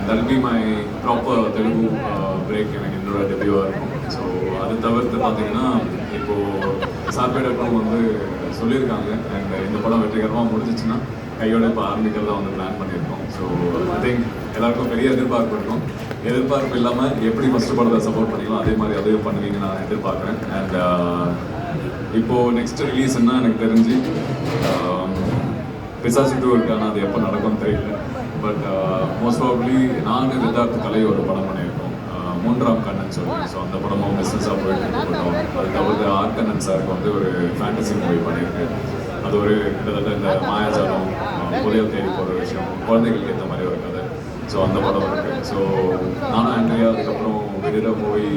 That be my proper Telugu break எனக்கு என்னோட டெபியூவாக இருக்கும். ஸோ அது தவிர்த்து பார்த்தீங்கன்னா இப்போது சார்பேட் அப்புறம் வந்து சொல்லியிருக்காங்க அண்ட் இந்த படம் வெற்றிகரமாக முடிஞ்சிச்சுன்னா கையோட இப்போ ஆரம்பிக்கிறதா வந்து பிளான் பண்ணியிருக்கோம். ஸோ ஐ திங்க் எல்லாருக்கும் பெரிய எதிர்பார்ப்பு இருக்கும். எதிர்பார்ப்பு இல்லாமல் எப்படி ஃபஸ்ட்டு படத்தை சப்போர்ட் பண்ணிக்கலாம் அதே மாதிரி அதையும் பண்ணுவீங்க நான் எதிர்பார்க்குறேன். அண்ட் இப்போது நெக்ஸ்ட் ரிலீஸ்ன்னா எனக்கு தெரிஞ்சு பிசாசு 2 இருக்கு. ஆனால் அது எப்போ நடக்கும்னு தெரியல. பட் மோஸ்ட் ப்ராபப்ளி நான் வித்தார்த் கலை ஒரு படம் பண்ணியிருக்கோம், மூன்றாம் கண்ணன் சொல்லி. ஸோ அந்த படமும் பிஸ்னஸாக போயிட்டு இருக்கோம். அது தவிர்த்து ஆர் கண்ணன் சாருக்கு வந்து ஒரு ஃபேண்டசி மூவி பண்ணியிருக்கேன். அது ஒரு கிட்டத்தட்ட இந்த மாயாஜாலம் புதையல் தேடி போகிற விஷயம், குழந்தைகளுக்கு ஏற்ற மாதிரி ஒரு கதை. ஸோ அந்த படம் இருக்குது. ஸோ நானும் ஆண்ட்ரியா அதுக்கப்புறம் வெளியிட போய்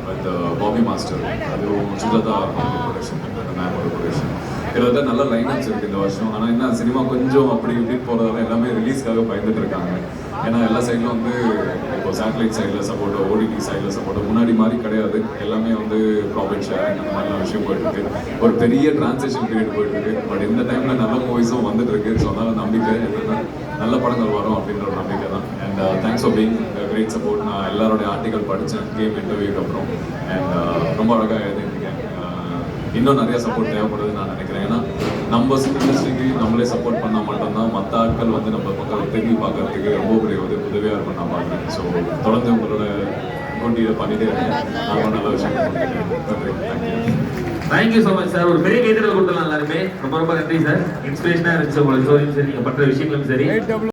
வித் பாபி மாஸ்டர், அதுவும் சுஜாதா ப்ரொடக்ஷன், மேம் ஒரு ப்ரொடக்ஷன். கிட்டத்தட்ட நல்ல லைனப்ஸ் இருக்குது இந்த வருஷம். ஆனால் என்ன சினிமா கொஞ்சம் அப்படி இப்படி போகிறதால எல்லாமே ரிலீஸ்க்காக பயந்துட்டு இருக்காங்க. ஏன்னா எல்லா சைட்லும் வந்து இப்போ சேட்டலைட் சைடில் சப்போர்ட், ஓடிடி சைடில் சப்போர்ட் முன்னாடி மாதிரி கிடையாது. எல்லாமே வந்து ப்ராஃபிட் ஷேரிங் அந்த மாதிரிலாம் விஷயம் போயிட்டுருக்கு. ஒரு பெரிய டிரான்சாக்ஷன் பீரியட் போயிட்டுருக்கு. பட் இந்த டைமில் நல்ல மூவிஸும் வந்துட்டு இருக்கு. ஸோ அதனால் நம்பிக்கை என்னென்னா நல்ல படங்கள் வரும் அப்படின்ற ஒரு நம்பிக்கை தான். And thanks for being great support. நான் எல்லாரோடைய ஆர்டிகல் படித்தேன் கேம் இன்டர்வியூக்கு அப்புறம். அண்ட் ரொம்ப அழகாக எழுதியிருக்கேன். இன்னும் நிறைய சப்போர்ட் தேவைப்படுதுன்னு நான் நினைக்கிறேன். ஏன்னா நம்ம இண்டஸ்ட்ரிக்கு நம்மளே சப்போர்ட் பண்ணால் மட்டும்தான் மற்ற ஆட்கள் வந்து நம்ம பக்கம் திரும்பி பார்க்கறதுக்கு ரொம்ப பெரிய உதவியாக இருக்கும் நான் பார்க்குறேன். ஸோ தொடர்ந்து உங்களோட போட்டியை பண்ணிட்டே இருக்கேன். நான் நல்ல விஷயம். Thank you so much sir. ஒரு பெரிய கைத்தறல் கொடுத்துலாம் எல்லாருமே. ரொம்ப ரொம்ப நன்றி சார். இன்ஸ்பிரேஷனாக இருந்துச்சு உங்களுக்கு ஸ்டோரியும் சரி, நீங்கள் பண்ணுற விஷயங்களும் சரி.